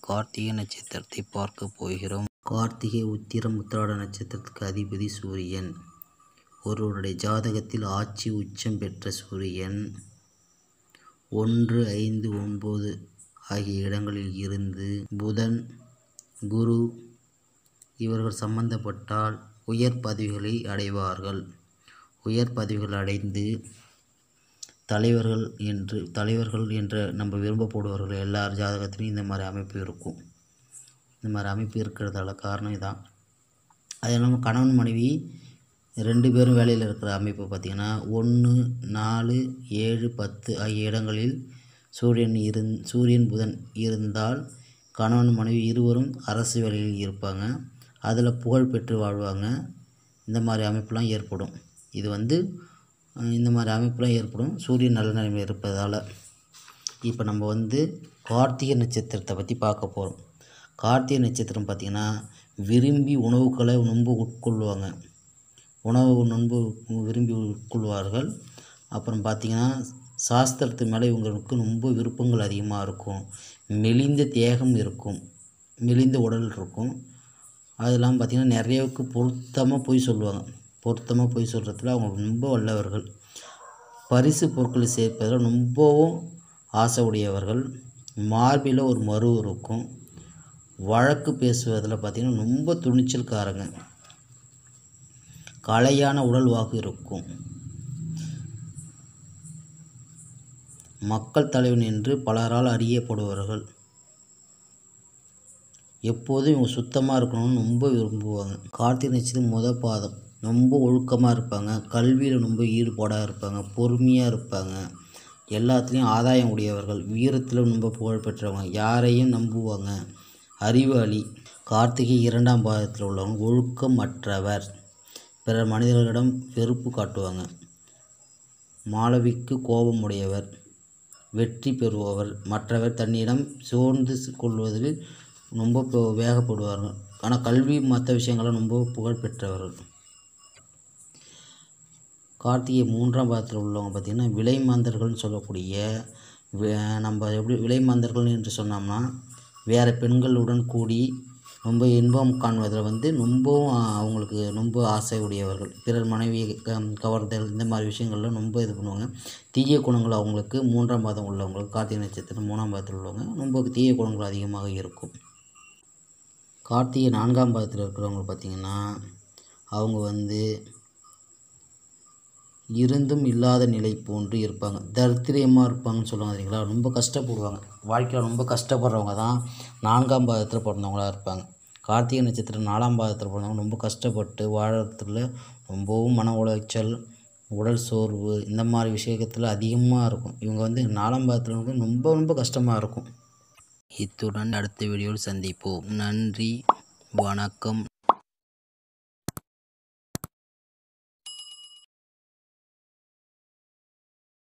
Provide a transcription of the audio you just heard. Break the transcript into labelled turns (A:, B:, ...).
A: கார்த்திகை நட்சத்திரத்தை பார்க்க போகிறோம். கார்த்திகை, உத்திரம், உத்திராட நட்சத்திரத்துக்கு அதிபதி சூரியன். ஒருவருடைய ஜாதகத்தில் ஆட்சி உச்சம் பெற்ற சூரியன் 1, 5, 9 ஆகிய இடங்களில் இருந்து புதன், குரு இவர்கள் சம்பந்தப்பட்டால் உயர் பதவிகளை அடைவார்கள். உயர் பதவிகள் அடைந்து தலைவர்கள் என்ற நம்ம விரும்பப்படுவார்கள். எல்லார் ஜாதகத்திலையும் இந்த மாதிரி அமைப்பு இருக்கும். இந்த மாதிரி அமைப்பு இருக்கிறதால காரணம் இதான். அது இல்லாமல் கணவன் மனைவி 2 பேரும் வேலையில் இருக்கிற அமைப்பு பார்த்திங்கன்னா 1, 4, 7, 10 ஆகிய இடங்களில் சூரியன் புதன் இருந்தால் கணவன் மனைவி இருவரும் அரசு வேலையில் இருப்பாங்க. அதில் புகழ் பெற்று வாழ்வாங்க. இந்த மாதிரி அமைப்புலாம் ஏற்படும். இந்த மாதிரி அமைப்புலாம் ஏற்படும் சூரியன் நல்ல நிலைமையில் இருப்பதால். இப்போ நம்ம கார்த்திகை நட்சத்திரத்தை பற்றி பார்க்க போகிறோம். கார்த்திகை நட்சத்திரம் பார்த்திங்கன்னா விரும்பி உணவுகளை ரொம்ப உட்கொள்வாங்க. விரும்பி உட்கொள்வார்கள். அப்புறம் பார்த்திங்கன்னா சாஸ்திரத்து மேலே இவங்களுக்கு ரொம்ப விருப்பங்கள் அதிகமாக இருக்கும். மெலிந்த தேகம் இருக்கும், மெலிந்த உடல் இருக்கும். அதெல்லாம் பார்த்திங்கன்னா நிறையவுக்கு பொருத்தமாக பொய் சொல்லுவாங்க. பொருத்தமாக பொய் சொல்கிறதுல அவங்க ரொம்ப வல்லவர்கள். பரிசு பொருட்களை சேர்ப்பதில் ரொம்பவும் ஆசை உடையவர்கள். மார்பில் ஒரு மறு இருக்கும். வழக்கு பேசுவதில் பார்த்திங்கன்னா ரொம்ப துணிச்சல்காரங்க. கலையான உடல் வாக்கு இருக்கும். மக்கள் தலைவன் என்று பலரால் அறியப்படுவார்கள். எப்போதும் இவங்க சுத்தமாக இருக்கணும்னு ரொம்ப விரும்புவாங்க. கார்த்திகை நட்சத்திரம் முதல் பாதம் ரொம்ப ஒழுக்கமாக இருப்பாங்க. கல்வியில் ரொம்ப ஈடுபாடாக இருப்பாங்க. பொறுமையாக இருப்பாங்க. எல்லாத்துலேயும் ஆதாயம் உடையவர்கள். வீரத்தில் ரொம்ப புகழ் பெற்றவங்க. யாரையும் நம்புவாங்க. அறிவாளி. கார்த்திகை 2ஆம் பாதத்தில் உள்ளவங்க ஒழுக்கமற்றவர். பிறர் மனிதர்களிடம் வெறுப்பு காட்டுவாங்க. மாளவிக்கு கோபம் உடையவர். வெற்றி பெறுபவர். மற்றவர் தன்னிடம் சோர்ந்து கொள்வதில் ரொம்ப வேகப்படுவார்கள். ஆனால் கல்வி மற்ற விஷயங்கள்லாம் ரொம்ப புகழ் பெற்றவர்கள். கார்த்திகை 3ஆம் பாதத்தில் உள்ளவங்க பார்த்திங்கன்னா விலை மாந்தர்கள்னு சொல்லக்கூடிய நம்ம எப்படி விலை மாந்தர்கள் என்று சொன்னோம்னா வேறு பெண்களுடன் கூடி ரொம்ப இன்பம் காண்பதில் ரொம்பவும் அவங்களுக்கு ரொம்ப ஆசை உடையவர்கள். பிறர் மனைவியை கவர்தல் இந்த மாதிரி விஷயங்கள்லாம் ரொம்ப இது பண்ணுவாங்க. தீய குணங்கள் அவங்களுக்கு 3ஆம் பாதம் உள்ளவங்களுக்கு கார்த்திகை நட்சத்திரம் 3ஆம் பாதத்தில் உள்ளவங்க ரொம்ப தீய குணங்கள் அதிகமாக இருக்கும். கார்த்திகை 4ஆம் பாதத்தில் இருக்கிறவங்க பார்த்திங்கன்னா அவங்க இருந்தும் இல்லாத நிலை போன்று இருப்பாங்க. தரித்திரியமாக இருப்பாங்கன்னு சொல்லுவாங்க தெரியுங்களா. ரொம்ப கஷ்டப்படுவாங்க. வாழ்க்கையில் ரொம்ப கஷ்டப்படுறவங்க தான் 4ஆம் பாதத்தில் பிறந்தவங்களாக இருப்பாங்க. கார்த்திகை நட்சத்திரம் 4ஆம் பாதத்தில் பிறந்தவங்க ரொம்ப கஷ்டப்பட்டு வாழறதுல ரொம்பவும் மன உளைச்சல், உடல் சோர்வு இந்த மாதிரி விஷயத்தில் அதிகமாக இருக்கும். இவங்க 4ஆம் பாதத்தில் ரொம்ப ரொம்ப கஷ்டமாக இருக்கும். இத்துடன் அடுத்த வீடியோவில் சந்திப்போம். நன்றி, வணக்கம்.